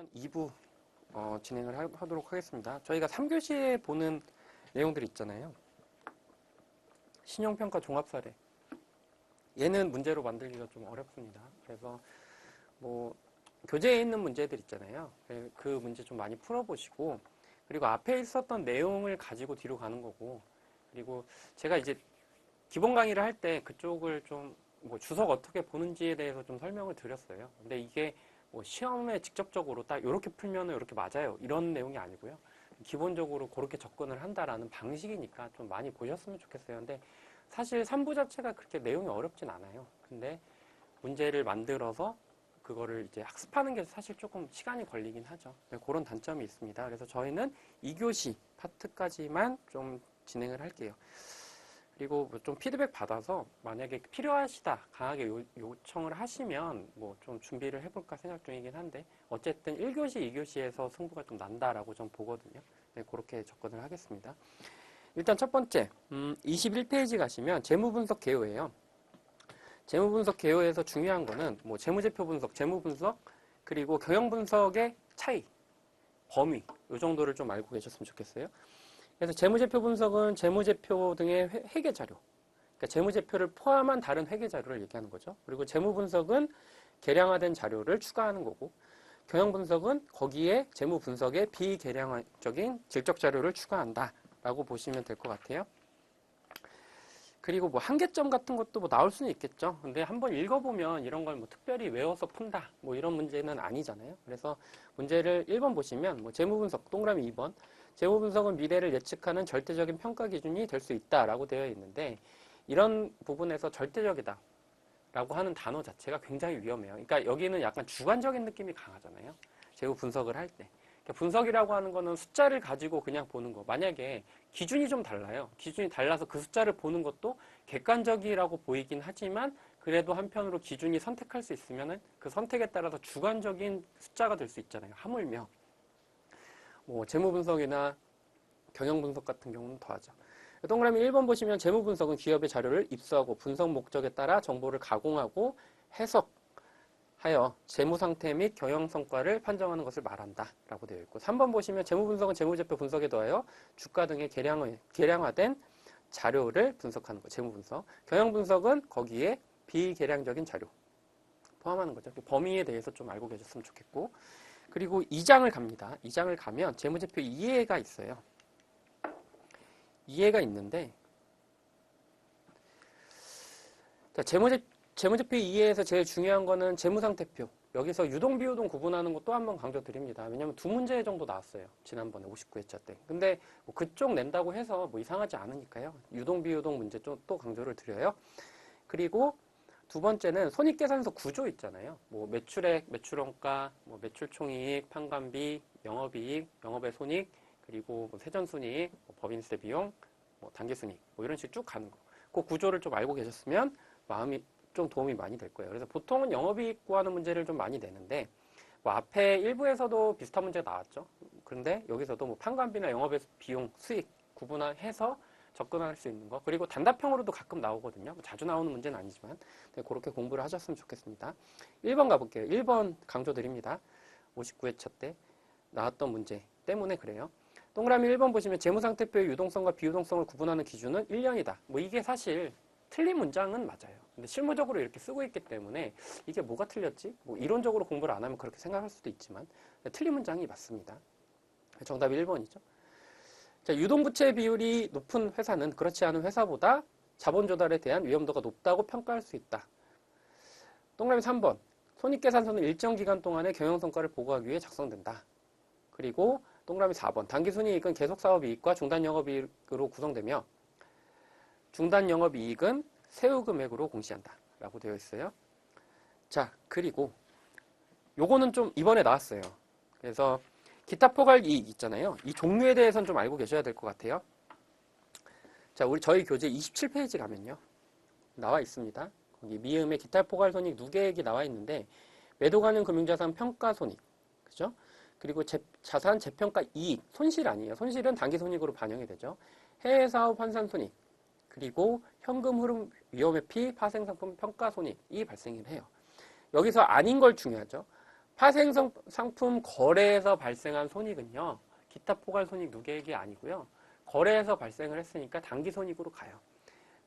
그러면 2부 진행을 하도록 하겠습니다. 저희가 3교시에 보는 내용들이 있잖아요. 신용평가 종합사례. 얘는 문제로 만들기가 좀 어렵습니다. 그래서 뭐 교재에 있는 문제들 있잖아요. 그 문제 좀 많이 풀어보시고, 그리고 앞에 있었던 내용을 가지고 뒤로 가는 거고, 그리고 제가 이제 기본 강의를 할 때 그쪽을 좀 뭐 주석 어떻게 보는지에 대해서 좀 설명을 드렸어요. 근데 이게 뭐 시험에 직접적으로 딱 이렇게 풀면은 이렇게 맞아요, 이런 내용이 아니고요. 기본적으로 그렇게 접근을 한다라는 방식이니까 좀 많이 보셨으면 좋겠어요. 근데 사실 3부 자체가 그렇게 내용이 어렵진 않아요. 근데 문제를 만들어서 그거를 이제 학습하는 게 사실 조금 시간이 걸리긴 하죠. 그런 단점이 있습니다. 그래서 저희는 2교시 파트까지만 좀 진행을 할게요. 그리고 뭐 좀 피드백 받아서 만약에 필요하시다, 강하게 요청을 하시면 뭐 좀 준비를 해볼까 생각 중이긴 한데, 어쨌든 1교시, 2교시에서 승부가 좀 난다라고 좀 보거든요. 네, 그렇게 접근을 하겠습니다. 일단 첫 번째, 21페이지 가시면 재무분석 개요예요. 재무분석 개요에서 중요한 거는 뭐 재무제표 분석, 재무분석, 그리고 경영분석의 차이, 범위, 이 정도를 좀 알고 계셨으면 좋겠어요. 그래서 재무제표 분석은 재무제표 등의 회계 자료, 그러니까 재무제표를 포함한 다른 회계 자료를 얘기하는 거죠. 그리고 재무분석은 계량화된 자료를 추가하는 거고, 경영분석은 거기에 재무분석에 비계량적인 질적 자료를 추가한다라고 보시면 될 것 같아요. 그리고 뭐 한계점 같은 것도 뭐 나올 수는 있겠죠. 근데 한번 읽어보면 이런 걸 뭐 특별히 외워서 푼다, 뭐 이런 문제는 아니잖아요. 그래서 문제를 1번 보시면 뭐 재무분석 동그라미 2번, 재무분석은 미래를 예측하는 절대적인 평가 기준이 될 수 있다라고 되어 있는데, 이런 부분에서 절대적이다 라고 하는 단어 자체가 굉장히 위험해요. 그러니까 여기는 약간 주관적인 느낌이 강하잖아요. 재무 분석을 할 때. 그러니까 분석이라고 하는 거는 숫자를 가지고 그냥 보는 거. 만약에 기준이 좀 달라요. 기준이 달라서 그 숫자를 보는 것도 객관적이라고 보이긴 하지만, 그래도 한편으로 기준이 선택할 수 있으면은 그 선택에 따라서 주관적인 숫자가 될 수 있잖아요. 하물며 뭐 재무 분석이나 경영 분석 같은 경우는 더하죠. 동그라미 1번 보시면 재무분석은 기업의 자료를 입수하고 분석 목적에 따라 정보를 가공하고 해석하여 재무상태 및 경영성과를 판정하는 것을 말한다 라고 되어 있고, 3번 보시면 재무분석은 재무제표 분석에 더하여 주가 등의 계량화된 자료를 분석하는 것, 재무분석. 경영분석은 거기에 비계량적인 자료 포함하는 거죠. 범위에 대해서 좀 알고 계셨으면 좋겠고, 그리고 2장을 갑니다. 2장을 가면 재무제표 이해가 있어요. 이해가 있는데, 재무제표 이해에서 제일 중요한 거는 재무상태표. 여기서 유동, 비유동 구분하는 거 또 한 번 강조드립니다. 왜냐면 두 문제 정도 나왔어요. 지난번에 59회차 때. 근데 뭐 그쪽 낸다고 해서 뭐 이상하지 않으니까요. 유동, 비유동 문제 또 강조를 드려요. 그리고 두 번째는 손익계산서 구조 있잖아요. 뭐 매출액, 매출원가, 뭐 매출총이익, 판관비, 영업이익, 영업의 손익, 그리고 뭐 세전순이익, 뭐 법인세 비용, 뭐 단기순이익, 뭐 이런 식으로 쭉 가는 거. 그 구조를 좀 알고 계셨으면 마음이 좀 도움이 많이 될 거예요. 그래서 보통은 영업이익 구하는 문제를 좀 많이 내는데, 뭐 앞에 일부에서도 비슷한 문제가 나왔죠. 그런데 여기서도 뭐 판관비나 영업의 비용, 수익 구분해서 접근할 수 있는 거, 그리고 단답형으로도 가끔 나오거든요. 뭐 자주 나오는 문제는 아니지만 그렇게 공부를 하셨으면 좋겠습니다. 1번 가볼게요. 1번 강조드립니다. 59회차 때 나왔던 문제 때문에 그래요. 동그라미 1번 보시면 재무상태표의 유동성과 비유동성을 구분하는 기준은 1년이다. 뭐 이게 사실 틀린 문장은 맞아요. 근데 실무적으로 이렇게 쓰고 있기 때문에 이게 뭐가 틀렸지? 뭐 이론적으로 공부를 안 하면 그렇게 생각할 수도 있지만 틀린 문장이 맞습니다. 정답이 1번이죠. 자, 유동부채 비율이 높은 회사는 그렇지 않은 회사보다 자본 조달에 대한 위험도가 높다고 평가할 수 있다. 동그라미 3번. 손익계산서는 일정 기간 동안의 경영성과를 보고하기 위해 작성된다. 그리고 동그라미 4번. 당기순이익은 계속사업이익과 중단영업이익으로 구성되며 중단영업이익은 세후금액으로 공시한다 라고 되어 있어요. 자, 그리고 요거는 좀 이번에 나왔어요. 그래서 기타 포괄 이익 있잖아요. 이 종류에 대해서는 좀 알고 계셔야 될 것 같아요. 자, 저희 교재 27페이지 가면요, 나와 있습니다. 거기 미음의 기타 포괄 손익 누계액이 나와 있는데, 매도 가능 금융자산 평가 손익, 그죠? 그리고 자산 재평가 이익, 손실 아니에요. 손실은 단기 손익으로 반영이 되죠. 해외 사업 환산 손익, 그리고 현금 흐름 위험 회피, 파생 상품 평가 손익이 발생을 해요. 여기서 아닌 걸 중요하죠. 파생상품 거래에서 발생한 손익은요, 기타 포괄 손익 누계액이 아니고요, 거래에서 발생을 했으니까 당기손익으로 가요.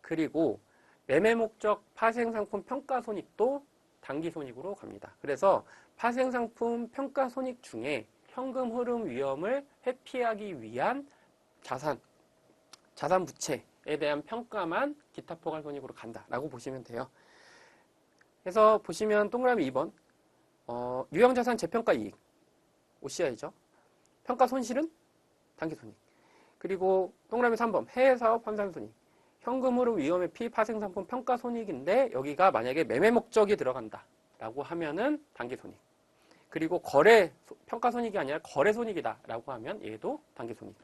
그리고 매매 목적 파생상품 평가손익도 당기손익으로 갑니다. 그래서 파생상품 평가손익 중에 현금 흐름 위험을 회피하기 위한 자산 부채에 대한 평가만 기타 포괄 손익으로 간다라고 보시면 돼요. 그래서 보시면 동그라미 2번 유형자산 재평가 이익 OCI죠. 평가 손실은 당기손익. 그리고 동그라미 3번 해외사업 환산손익. 현금 흐름 위험 회피 파생상품 평가 손익인데 여기가 만약에 매매 목적이 들어간다 라고 하면은 당기손익. 그리고 거래 평가 손익이 아니라 거래 손익이다 라고 하면 얘도 당기손익.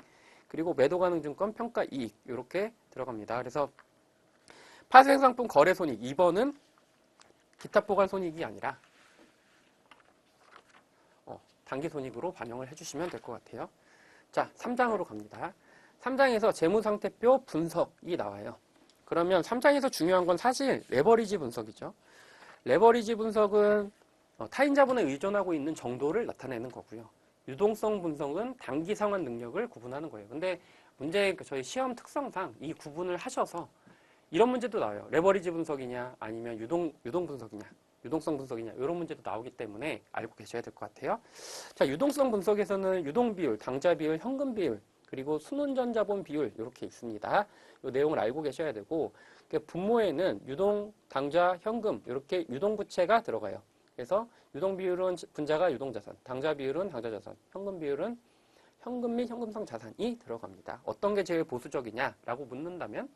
그리고 매도 가능 증권 평가 이익 이렇게 들어갑니다. 그래서 파생상품 거래 손익 2번은 기타 포괄 손익이 아니라 당기손익으로 반영을 해주시면 될 것 같아요. 자, 3장으로 갑니다. 3장에서 재무상태표 분석이 나와요. 그러면 3장에서 중요한 건 사실 레버리지 분석이죠. 레버리지 분석은 타인 자본에 의존하고 있는 정도를 나타내는 거고요. 유동성 분석은 단기 상환 능력을 구분하는 거예요. 근데 문제 저희 시험 특성상 이 구분을 하셔서 이런 문제도 나와요. 레버리지 분석이냐 아니면 유동 분석이냐 유동성 분석이냐 이런 문제도 나오기 때문에 알고 계셔야 될 것 같아요. 자, 유동성 분석에서는 유동 비율, 당좌 비율, 현금 비율 그리고 순운전 자본 비율 이렇게 있습니다. 이 내용을 알고 계셔야 되고 분모에는 유동, 당좌, 현금 이렇게 유동 부채가 들어가요. 그래서 유동 비율은 분자가 유동자산, 당좌 비율은 당좌자산, 현금 비율은 현금 및 현금성 자산이 들어갑니다. 어떤 게 제일 보수적이냐라고 묻는다면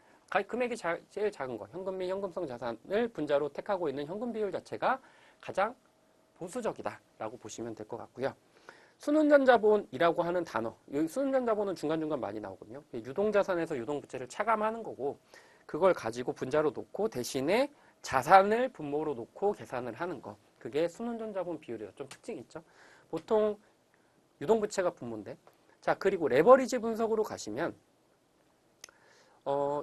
금액이 제일 작은 거, 현금 및 현금성 자산을 분자로 택하고 있는 현금 비율 자체가 가장 보수적이다라고 보시면 될 것 같고요. 순운전자본이라고 하는 단어, 여기 순운전자본은 중간중간 많이 나오거든요. 유동자산에서 유동부채를 차감하는 거고 그걸 가지고 분자로 놓고 대신에 자산을 분모로 놓고 계산을 하는 거. 그게 순운전자본 비율이에요. 좀 특징이 있죠. 보통 유동부채가 분모인데 자, 그리고 레버리지 분석으로 가시면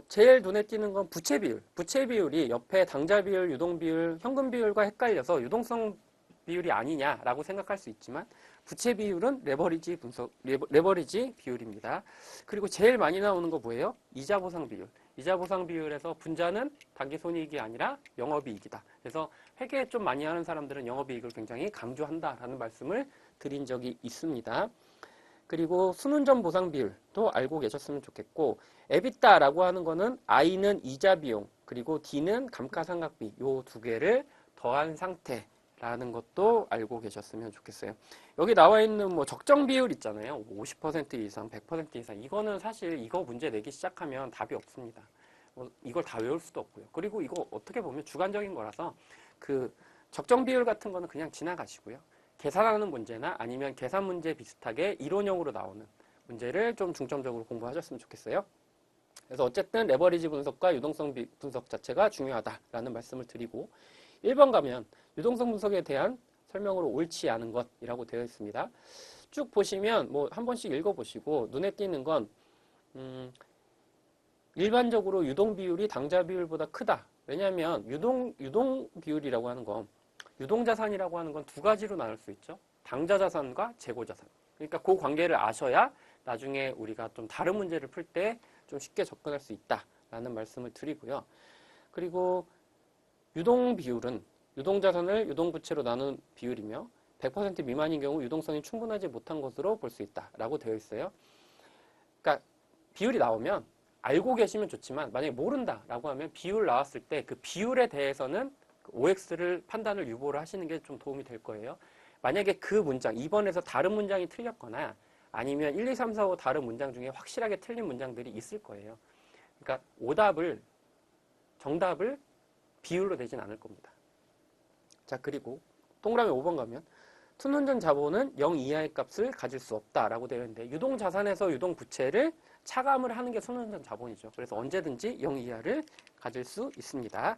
제일 눈에 띄는 건 부채 비율. 부채 비율이 옆에 당좌 비율, 유동 비율, 현금 비율과 헷갈려서 유동성 비율이 아니냐라고 생각할 수 있지만 부채 비율은 레버리지 비율입니다. 그리고 제일 많이 나오는 거 뭐예요? 이자 보상 비율. 이자 보상 비율에서 분자는 단기 손익이 아니라 영업이익이다. 그래서 회계 좀 많이 하는 사람들은 영업이익을 굉장히 강조한다라는 말씀을 드린 적이 있습니다. 그리고 순운전 보상 비율도 알고 계셨으면 좋겠고 에비타라고 하는 거는 I는 이자 비용 그리고 D는 감가상각비 요 두 개를 더한 상태라는 것도 알고 계셨으면 좋겠어요. 여기 나와 있는 뭐 적정 비율 있잖아요. 50% 이상, 100% 이상 이거는 사실 이거 문제 내기 시작하면 답이 없습니다. 이걸 다 외울 수도 없고요. 그리고 이거 어떻게 보면 주관적인 거라서 그 적정 비율 같은 거는 그냥 지나가시고요. 계산하는 문제나 아니면 계산 문제 비슷하게 이론형으로 나오는 문제를 좀 중점적으로 공부하셨으면 좋겠어요. 그래서 어쨌든 레버리지 분석과 유동성 분석 자체가 중요하다라는 말씀을 드리고 1번 가면 유동성 분석에 대한 설명으로 옳지 않은 것이라고 되어 있습니다. 쭉 보시면 뭐 한 번씩 읽어보시고 눈에 띄는 건 일반적으로 유동 비율이 당좌 비율보다 크다. 왜냐하면 유동 비율이라고 하는 건 유동자산이라고 하는 건 두 가지로 나눌 수 있죠. 당좌자산과 재고자산. 그러니까 그 관계를 아셔야 나중에 우리가 좀 다른 문제를 풀 때 좀 쉽게 접근할 수 있다라는 말씀을 드리고요. 그리고 유동 비율은 유동자산을 유동부채로 나눈 비율이며 100% 미만인 경우 유동성이 충분하지 못한 것으로 볼 수 있다라고 되어 있어요. 그러니까 비율이 나오면 알고 계시면 좋지만 만약에 모른다라고 하면 비율 나왔을 때 그 비율에 대해서는 OX를 판단을 유보를 하시는 게 좀 도움이 될 거예요. 만약에 그 문장 2번에서 다른 문장이 틀렸거나 아니면 1, 2, 3, 4, 5 다른 문장 중에 확실하게 틀린 문장들이 있을 거예요. 그러니까 정답을 비율로 내진 않을 겁니다. 자, 그리고 동그라미 5번 가면 순운전 자본은 0 이하의 값을 가질 수 없다라고 되어 있는데 유동자산에서 유동부채를 차감을 하는 게 순운전 자본이죠. 그래서 언제든지 0 이하를 가질 수 있습니다.